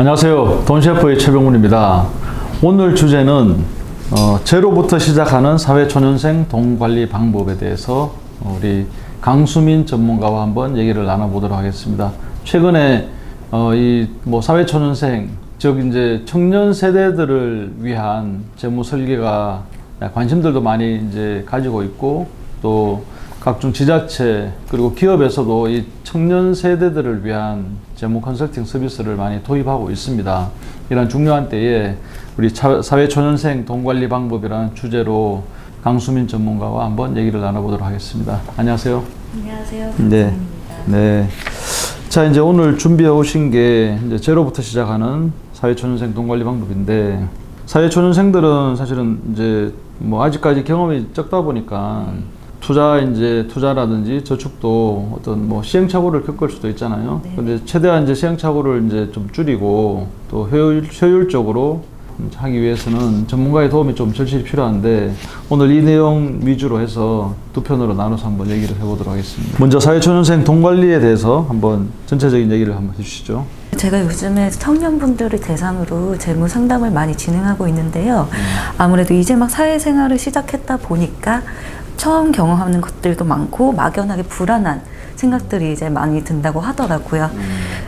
안녕하세요. 돈셰프의 최병훈입니다. 오늘 주제는 제로부터 시작하는 사회초년생 돈관리 방법에 대해서 우리 강수민 전문가와 한번 얘기를 나눠보도록 하겠습니다. 최근에 사회초년생, 즉 이제 청년 세대들을 위한 재무 설계가 관심들도 많이 이제 가지고 있고, 또 각종 지자체 그리고 기업에서도 이 청년 세대들을 위한 재무 컨설팅 서비스를 많이 도입하고 있습니다. 이런 중요한 때에 우리 사회초년생 돈관리 방법이라는 주제로 강수민 전문가와 한번 얘기를 나눠보도록 하겠습니다. 안녕하세요. 안녕하세요. 네. 네. 자, 이제 오늘 준비해 오신 게 이제 제로부터 시작하는 사회초년생 돈관리 방법인데, 사회초년생들은 사실은 이제 아직까지 경험이 적다 보니까 투자라든지 저축도 어떤 시행착오를 겪을 수도 있잖아요. 네. 근데 최대한 이제 시행착오를 이제 좀 줄이고 또 효율적으로 하기 위해서는 전문가의 도움이 좀 절실히 필요한데, 오늘 이 내용 위주로 해서 두 편으로 나눠서 한번 얘기를 해보도록 하겠습니다. 먼저 사회초년생 돈관리에 대해서 한번 전체적인 얘기를 한번 해주시죠. 제가 요즘에 청년분들을 대상으로 재무 상담을 많이 진행하고 있는데요. 아무래도 이제 막 사회생활을 시작했다 보니까 처음 경험하는 것들도 많고 막연하게 불안한 생각들이 이제 많이 든다고 하더라고요.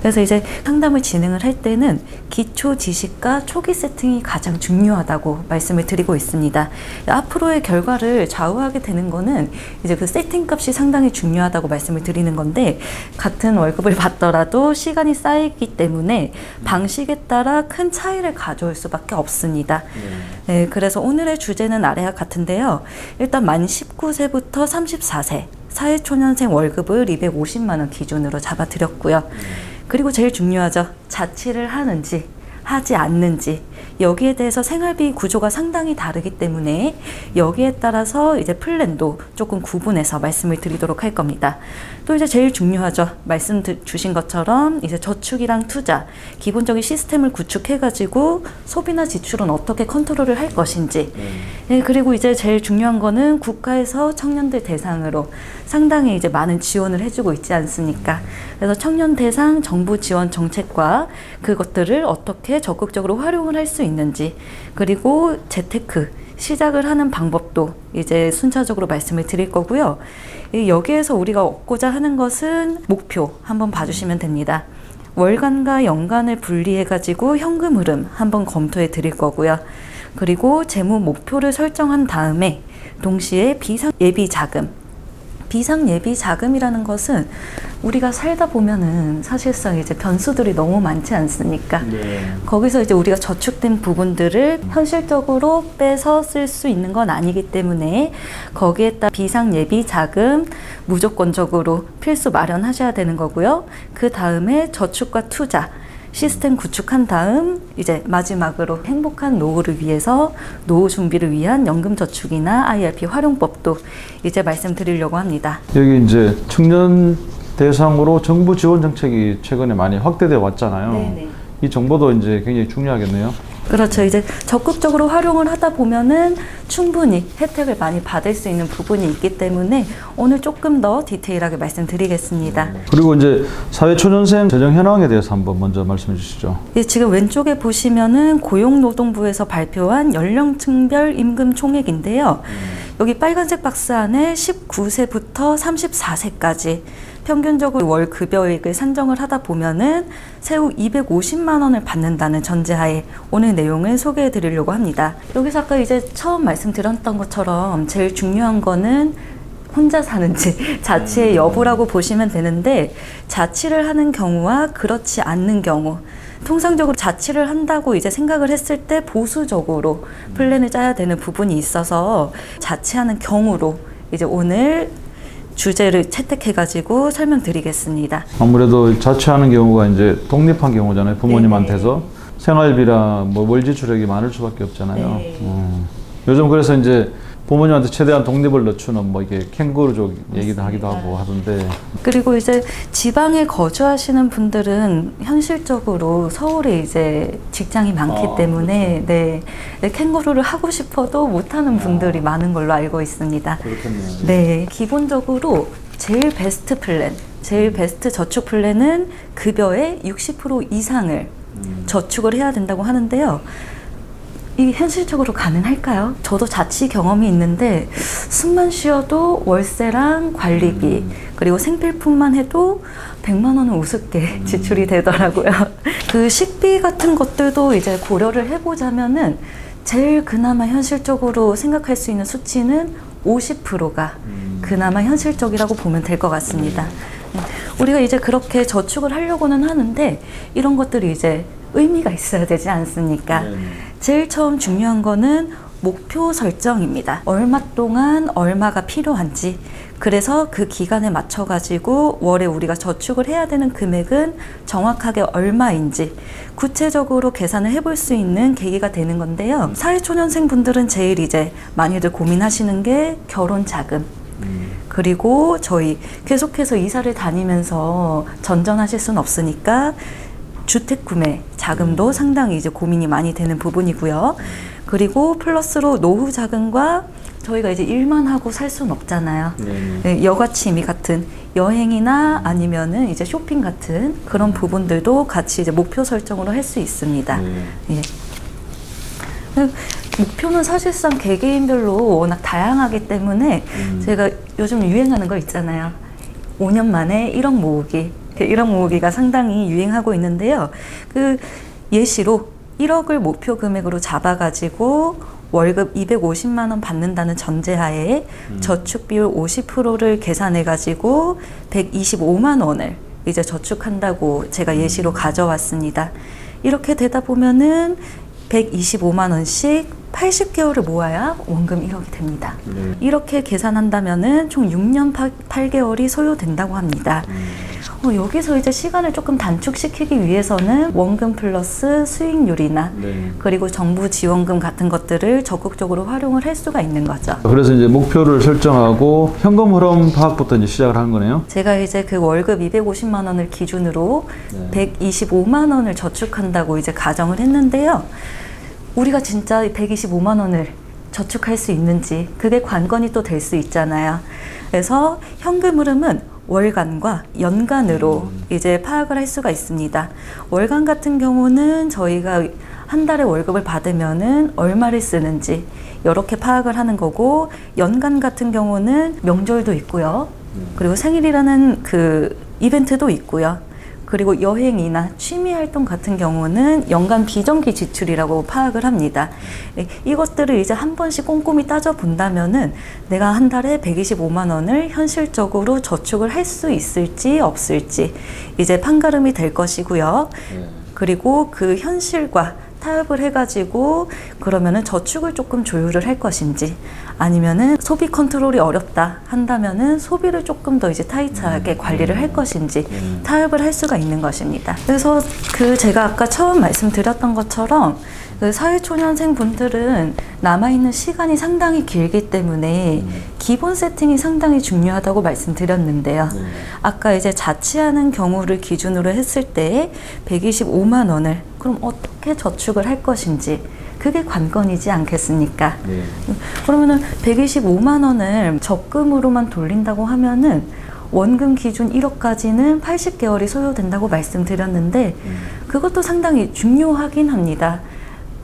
그래서 이제 상담을 진행을 할 때는 기초 지식과 초기 세팅이 가장 중요하다고 말씀을 드리고 있습니다. 앞으로의 결과를 좌우하게 되는 거는 이제 그 세팅 값이 상당히 중요하다고 말씀을 드리는 건데, 같은 월급을 받더라도 시간이 쌓이기 때문에 방식에 따라 큰 차이를 가져올 수밖에 없습니다. 네, 그래서 오늘의 주제는 아래와 같은데요. 일단 만 19세부터 34세 사회초년생 월급을 250만 원 기준으로 잡아드렸고요. 그리고 제일 중요하죠. 자취를 하는지 하지 않는지, 여기에 대해서 생활비 구조가 상당히 다르기 때문에 여기에 따라서 이제 플랜도 조금 구분해서 말씀을 드리도록 할 겁니다. 또 이제 제일 중요하죠. 말씀 주신 것처럼 이제 저축이랑 투자, 기본적인 시스템을 구축해가지고 소비나 지출은 어떻게 컨트롤을 할 것인지. 네, 그리고 이제 제일 중요한 거는 국가에서 청년들 대상으로 상당히 이제 많은 지원을 해주고 있지 않습니까? 그래서 청년 대상 정부 지원 정책과 그것들을 어떻게 적극적으로 활용을 할 수 있는지, 그리고 재테크 시작을 하는 방법도 이제 순차적으로 말씀을 드릴 거고요. 여기에서 우리가 얻고자 하는 것은 목표 한번 봐주시면 됩니다. 월간과 연간을 분리해 가지고 현금 흐름 한번 검토해 드릴 거고요. 그리고 재무 목표를 설정한 다음에 동시에 비상 예비 자금, 비상 예비 자금이라는 것은 우리가 살다 보면은 사실상 이제 변수들이 너무 많지 않습니까? 네. 거기서 이제 우리가 저축된 부분들을 현실적으로 빼서 쓸 수 있는 건 아니기 때문에 거기에 따라 비상 예비 자금 무조건적으로 필수 마련하셔야 되는 거고요. 그 다음에 저축과 투자 시스템 구축한 다음 이제 마지막으로 행복한 노후를 위해서 노후 준비를 위한 연금저축이나 IRP 활용법도 이제 말씀드리려고 합니다. 여기 이제 청년 대상으로 정부 지원 정책이 최근에 많이 확대되어 왔잖아요. 네네. 이 정보도 이제 굉장히 중요하겠네요. 그렇죠. 이제 적극적으로 활용을 하다 보면은 충분히 혜택을 많이 받을 수 있는 부분이 있기 때문에 오늘 조금 더 디테일하게 말씀드리겠습니다. 그리고 이제 사회초년생 재정 현황에 대해서 한번 먼저 말씀해 주시죠. 예, 지금 왼쪽에 보시면은 고용노동부에서 발표한 연령층별 임금 총액인데요. 여기 빨간색 박스 안에 19세부터 34세까지 평균적으로 월 급여액을 산정을 하다 보면은 세후 250만 원을 받는다는 전제하에 오늘 내용을 소개해 드리려고 합니다. 여기서 아까 이제 처음 말씀드렸던 것처럼 제일 중요한 거는 혼자 사는지 자취의 여부라고 보시면 되는데, 자취를 하는 경우와 그렇지 않는 경우, 통상적으로 자취를 한다고 이제 생각을 했을 때 보수적으로 플랜을 짜야 되는 부분이 있어서 자취하는 경우로 이제 오늘 주제를 채택해가지고 설명드리겠습니다. 아무래도 자취하는 경우가 이제 독립한 경우잖아요. 부모님한테서 생활비랑 월 지출액이 많을 수밖에 없잖아요. 요즘 그래서 이제 부모님한테 최대한 독립을 늦추는 이게 캥거루족 얘기도 하기도 하고 하던데. 그리고 이제 지방에 거주하시는 분들은 현실적으로 서울에 이제 직장이 많기 때문에 네, 캥거루를 하고 싶어도 못하는 분들이 많은 걸로 알고 있습니다. 그렇겠네요. 네, 기본적으로 제일 베스트 저축 플랜은 급여의 60% 이상을 저축을 해야 된다고 하는데요. 이게 현실적으로 가능할까요? 저도 자취 경험이 있는데 숨만 쉬어도 월세랑 관리비 그리고 생필품만 해도 100만 원은 우습게 지출이 되더라고요. 그 식비 같은 것들도 이제 고려를 해보자면은 제일 그나마 현실적으로 생각할 수 있는 수치는 50%가 그나마 현실적이라고 보면 될 것 같습니다. 우리가 이제 그렇게 저축을 하려고는 하는데 이런 것들이 이제 의미가 있어야 되지 않습니까? 제일 처음 중요한 거는 목표 설정입니다. 얼마 동안 얼마가 필요한지, 그래서 그 기간에 맞춰가지고 월에 우리가 저축을 해야 되는 금액은 정확하게 얼마인지 구체적으로 계산을 해볼 수 있는 계기가 되는 건데요. 사회초년생 분들은 제일 이제 많이들 고민하시는 게 결혼 자금, 그리고 저희 계속해서 이사를 다니면서 전전하실 수는 없으니까 주택 구매 자금도 상당히 이제 고민이 많이 되는 부분이고요. 그리고 플러스로 노후 자금과 저희가 이제 일만 하고 살 수는 없잖아요. 네, 여가 취미 같은 여행이나 아니면은 이제 쇼핑 같은 그런 부분들도 같이 이제 목표 설정으로 할 수 있습니다. 예. 목표는 사실상 개개인별로 워낙 다양하기 때문에 제가 요즘 유행하는 거 있잖아요. 5년 만에 1억 모으기. 1억 모으기가 상당히 유행하고 있는데요. 그 예시로 1억을 목표 금액으로 잡아가지고 월급 250만 원 받는다는 전제하에 저축 비율 50%를 계산해가지고 125만 원을 이제 저축한다고 제가 예시로 가져왔습니다. 이렇게 되다 보면은 125만 원씩 80개월을 모아야 원금 1억이 됩니다. 이렇게 계산한다면은 총 6년 8개월이 소요된다고 합니다. 여기서 이제 시간을 조금 단축시키기 위해서는 원금 플러스 수익률이나 그리고 정부 지원금 같은 것들을 적극적으로 활용을 할 수가 있는 거죠. 그래서 이제 목표를 설정하고 현금 흐름 파악부터 이제 시작을 한 거네요. 제가 이제 그 월급 250만 원을 기준으로 125만 원을 저축한다고 이제 가정을 했는데요. 우리가 진짜 125만 원을 저축할 수 있는지 그게 관건이 또 될 수 있잖아요. 그래서 현금 흐름은 월간과 연간으로 이제 파악을 할 수가 있습니다. 월간 같은 경우는 저희가 한 달에 월급을 받으면은 얼마를 쓰는지 이렇게 파악을 하는 거고, 연간 같은 경우는 명절도 있고요. 그리고 생일이라는 그 이벤트도 있고요. 그리고 여행이나 취미 활동 같은 경우는 연간 비정기 지출이라고 파악을 합니다. 이것들을 이제 한 번씩 꼼꼼히 따져본다면은 내가 한 달에 125만 원을 현실적으로 저축을 할 수 있을지 없을지 이제 판가름이 될 것이고요. 그리고 그 현실과 타협을 해가지고 그러면은 저축을 조금 조율을 할 것인지, 아니면은 소비 컨트롤이 어렵다 한다면은 소비를 조금 더 이제 타이트하게 관리를 할 것인지 타협을 할 수가 있는 것입니다. 그래서 그 제가 아까 처음 말씀드렸던 것처럼 그 사회초년생 분들은 남아있는 시간이 상당히 길기 때문에 기본 세팅이 상당히 중요하다고 말씀드렸는데요. 아까 이제 자취하는 경우를 기준으로 했을 때 125만 원을 그럼 어떻게 저축을 할 것인지 그게 관건이지 않겠습니까? 그러면은 125만 원을 적금으로만 돌린다고 하면은 원금 기준 1억까지는 80개월이 소요된다고 말씀드렸는데 그것도 상당히 중요하긴 합니다.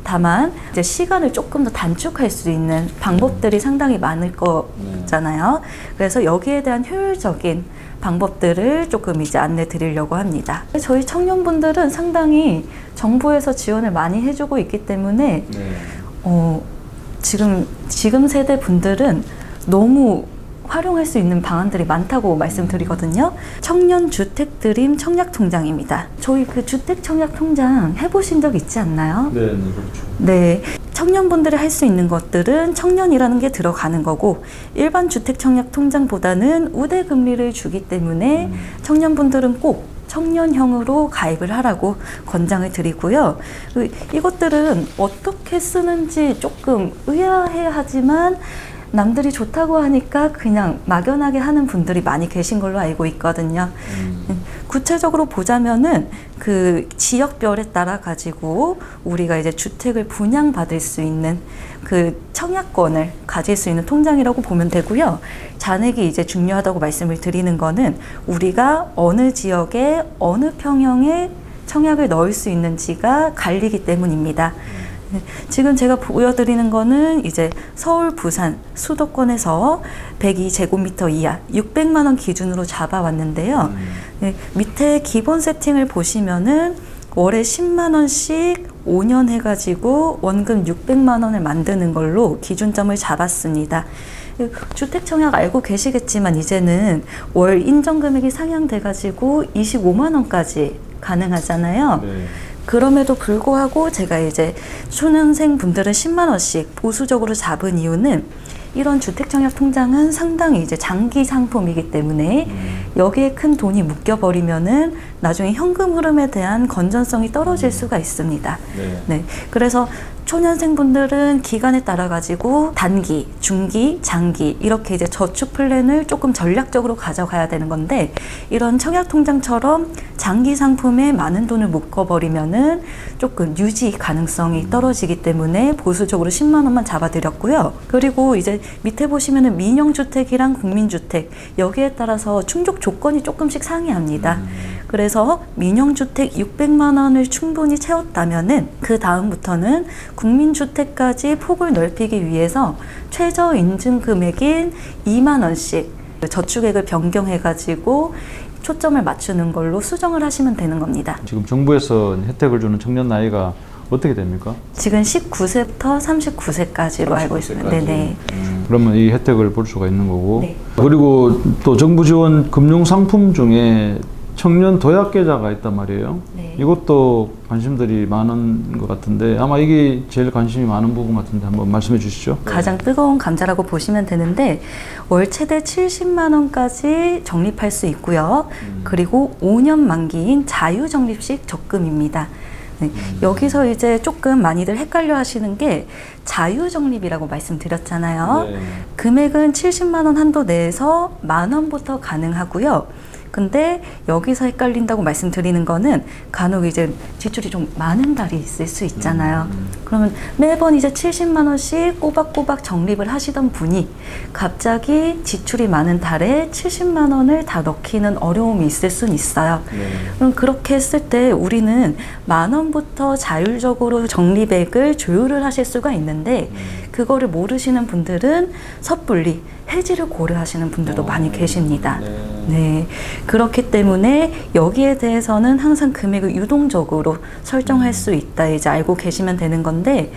다만 이제 시간을 조금 더 단축할 수 있는 방법들이 상당히 많을 거잖아요. 그래서 여기에 대한 효율적인 방법들을 조금 이제 안내 드리려고 합니다. 저희 청년분들은 상당히 정부에서 지원을 많이 해주고 있기 때문에 지금 세대 분들은 너무 활용할 수 있는 방안들이 많다고 말씀드리거든요. 청년 주택 드림 청약 통장입니다. 저희 그 주택 청약 통장 해보신 적 있지 않나요? 네, 그렇죠. 네. 청년분들이 할 수 있는 것들은 청년이라는 게 들어가는 거고, 일반 주택 청약 통장보다는 우대 금리를 주기 때문에 청년분들은 꼭 청년형으로 가입을 하라고 권장을 드리고요. 이것들은 어떻게 쓰는지 조금 의아해 하지만 남들이 좋다고 하니까 그냥 막연하게 하는 분들이 많이 계신 걸로 알고 있거든요. 구체적으로 보자면은 그 지역별에 따라 가지고 우리가 이제 주택을 분양받을 수 있는 그 청약권을 가질 수 있는 통장이라고 보면 되고요. 잔액이 이제 중요하다고 말씀을 드리는 거는 우리가 어느 지역에 어느 평형의 청약을 넣을 수 있는지가 갈리기 때문입니다. 지금 제가 보여드리는 거는 이제 서울, 부산, 수도권에서 102제곱미터 이하 600만 원 기준으로 잡아왔는데요. 네, 밑에 기본 세팅을 보시면은 월에 10만 원씩 5년 해가지고 원금 600만 원을 만드는 걸로 기준점을 잡았습니다. 주택 청약 알고 계시겠지만 이제는 월 인정 금액이 상향돼가지고 25만 원까지 가능하잖아요. 네. 그럼에도 불구하고 제가 이제 초년생 분들은 10만 원씩 보수적으로 잡은 이유는 이런 주택청약 통장은 상당히 이제 장기 상품이기 때문에 여기에 큰 돈이 묶여버리면은 나중에 현금 흐름에 대한 건전성이 떨어질 수가 있습니다. 네. 네. 그래서 초년생분들은 기간에 따라 가지고 단기, 중기, 장기 이렇게 이제 저축 플랜을 조금 전략적으로 가져가야 되는 건데 이런 청약통장처럼 장기 상품에 많은 돈을 묶어버리면은 조금 유지 가능성이 떨어지기 때문에 보수적으로 10만 원만 잡아드렸고요. 그리고 이제 밑에 보시면은 민영주택이랑 국민주택 여기에 따라서 충족 조건이 조금씩 상이합니다. 그래서 민영주택 600만 원을 충분히 채웠다면은 그 다음부터는 국민주택까지 폭을 넓히기 위해서 최저 인증 금액인 2만 원씩 저축액을 변경해가지고 초점을 맞추는 걸로 수정을 하시면 되는 겁니다. 지금 정부에서 혜택을 주는 청년 나이가 어떻게 됩니까? 지금 19세부터 39세까지로 알고 있습니다. 네네. 그러면 이 혜택을 볼 수가 있는 거고. 네. 그리고 또 정부 지원 금융 상품 중에 청년 도약 계좌가 있단 말이에요. 네. 이것도 관심들이 많은 것 같은데 아마 이게 제일 관심이 많은 부분 같은데 한번 말씀해 주시죠. 가장 뜨거운 감자라고 보시면 되는데 월 최대 70만 원까지 적립할 수 있고요. 그리고 5년 만기인 자유적립식 적금입니다. 네, 여기서 이제 조금 많이들 헷갈려 하시는 게 자유적립이라고 말씀드렸잖아요. 네. 금액은 70만 원 한도 내에서 만 원부터 가능하고요. 근데 여기서 헷갈린다고 말씀드리는 거는 간혹 이제 지출이 좀 많은 달이 있을 수 있잖아요. 그러면 매번 이제 70만 원씩 꼬박꼬박 적립을 하시던 분이 갑자기 지출이 많은 달에 70만 원을 다 넣기는 어려움이 있을 수는 있어요. 네. 그럼 그렇게 했을 때 우리는 만 원부터 자율적으로 적립액을 조율을 하실 수가 있는데 그거를 모르시는 분들은 섣불리 해지를 고려하시는 분들도 많이 계십니다. 네. 그렇기 때문에 여기에 대해서는 항상 금액을 유동적으로 설정할 수 있다. 이제 알고 계시면 되는 건데,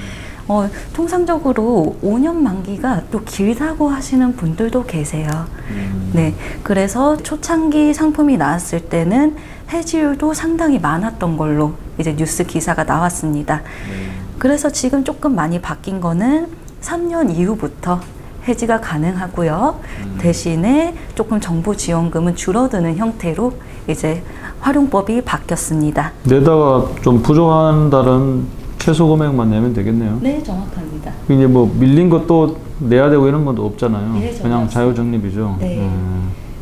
통상적으로 5년 만기가 또 길다고 하시는 분들도 계세요. 네. 그래서 초창기 상품이 나왔을 때는 해지율도 상당히 많았던 걸로 이제 뉴스 기사가 나왔습니다. 그래서 지금 조금 많이 바뀐 거는 3년 이후부터 해지가 가능하고요. 대신에 조금 정부 지원금은 줄어드는 형태로 이제 활용법이 바뀌었습니다. 내다가 좀 부족한 달은 최소 금액만 내면 되겠네요. 네, 정확합니다. 이제 뭐 밀린 것도 내야 되고 이런 것도 없잖아요. 네, 그냥 자유적립이죠. 네.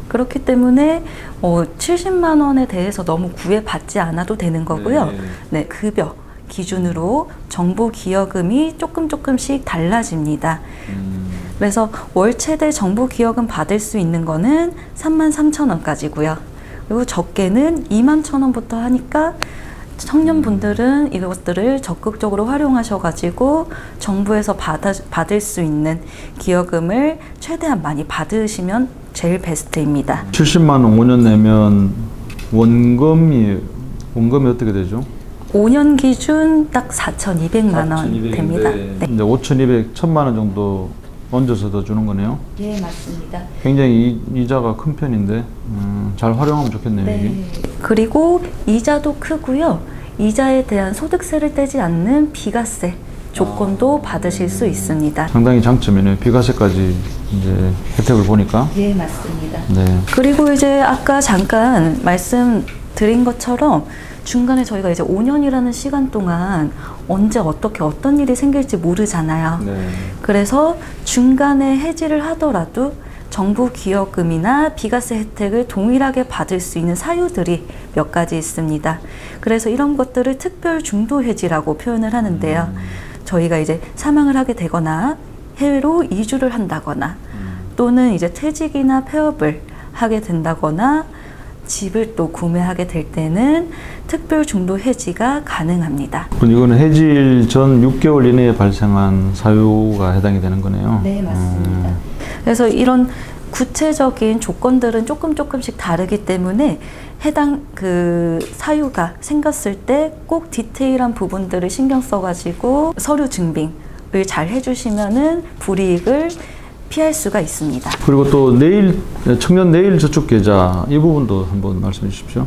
그렇기 때문에 70만 원에 대해서 너무 구애받지 않아도 되는 거고요. 네. 네, 급여 기준으로 정부 기여금이 조금씩 달라집니다. 그래서 월 최대 정부 기여금 받을 수 있는 거는 33,000원까지고요. 그리고 적게는 21,000원부터 하니까 청년분들은 이것들을 적극적으로 활용하셔가지고 정부에서 받을 수 있는 기여금을 최대한 많이 받으시면 제일 베스트입니다. 70만 원 5년 내면 원금이 어떻게 되죠? 5년 기준 딱 4,200만 원 됩니다. 네. 이제 5,200, 1,000만 원 정도 얹어서 더 주는 거네요. 예, 맞습니다. 굉장히 이자가 큰 편인데 잘 활용하면 좋겠네요. 이게. 그리고 이자도 크고요. 이자에 대한 소득세를 떼지 않는 비과세 조건도 받으실 수 있습니다. 상당히 장점이네요. 비과세까지 이제 혜택을 보니까. 예, 맞습니다. 네. 그리고 이제 아까 잠깐 말씀드린 것처럼 중간에 저희가 이제 5년이라는 시간 동안 언제 어떻게 어떤 일이 생길지 모르잖아요. 네. 그래서 중간에 해지를 하더라도 정부 기여금이나 비과세 혜택을 동일하게 받을 수 있는 사유들이 몇 가지 있습니다. 그래서 이런 것들을 특별 중도 해지라고 표현을 하는데요. 저희가 이제 사망을 하게 되거나 해외로 이주를 한다거나 또는 이제 퇴직이나 폐업을 하게 된다거나 집을 또 구매하게 될 때는 특별 중도 해지가 가능합니다. 그럼 이거는 해지일 전 6개월 이내에 발생한 사유가 해당이 되는 거네요. 네, 맞습니다. 그래서 이런 구체적인 조건들은 조금씩 다르기 때문에 해당 그 사유가 생겼을 때 꼭 디테일한 부분들을 신경 써가지고 서류 증빙을 잘 해주시면은 불이익을 피할 수가 있습니다. 그리고 또 청년 내일 저축 계좌 이 부분도 한번 말씀해 주십시오.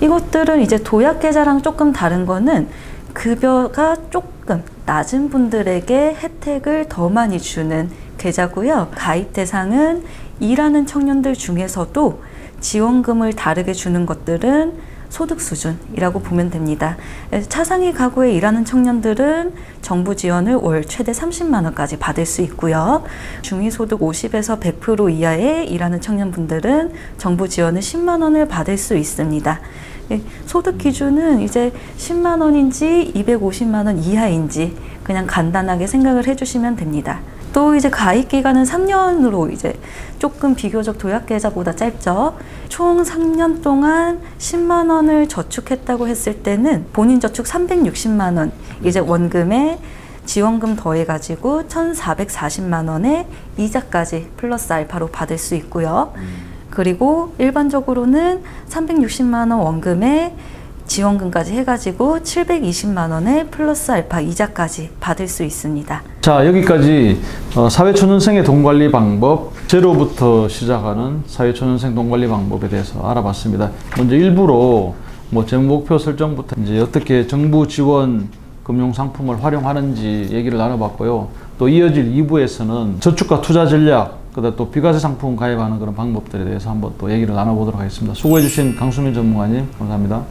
이것들은 이제 도약 계좌랑 조금 다른 거는 급여가 조금 낮은 분들에게 혜택을 더 많이 주는 계좌고요. 가입 대상은 일하는 청년들 중에서도 지원금을 다르게 주는 것들은 소득 수준이라고 보면 됩니다. 차상위 가구에 일하는 청년들은 정부 지원을 월 최대 30만 원까지 받을 수 있고요. 중위소득 50에서 100% 이하의 일하는 청년분들은 정부 지원을 10만 원을 받을 수 있습니다. 소득 기준은 이제 10만 원인지 250만 원 이하인지 그냥 간단하게 생각을 해주시면 됩니다. 또 이제 가입 기간은 3년으로 이제 조금 비교적 도약 계좌보다 짧죠. 총 3년 동안 10만 원을 저축했다고 했을 때는 본인 저축 360만 원 이제 원금에 지원금 더해가지고 1,440만 원의 이자까지 플러스 알파로 받을 수 있고요. 그리고 일반적으로는 360만 원 원금에 지원금까지 해가지고 720만 원의 플러스 알파 이자까지 받을 수 있습니다. 자, 여기까지 사회초년생의 돈관리 방법, 제로부터 시작하는 사회초년생 돈관리 방법에 대해서 알아봤습니다. 먼저 일부로 재무목표 설정부터 이제 어떻게 정부 지원 금융상품을 활용하는지 얘기를 나눠봤고요. 또 이어질 2부에서는 저축과 투자 전략, 그다음 또 비과세 상품 가입하는 그런 방법들에 대해서 한번 또 얘기를 나눠보도록 하겠습니다. 수고해주신 강수민 전문가님, 감사합니다.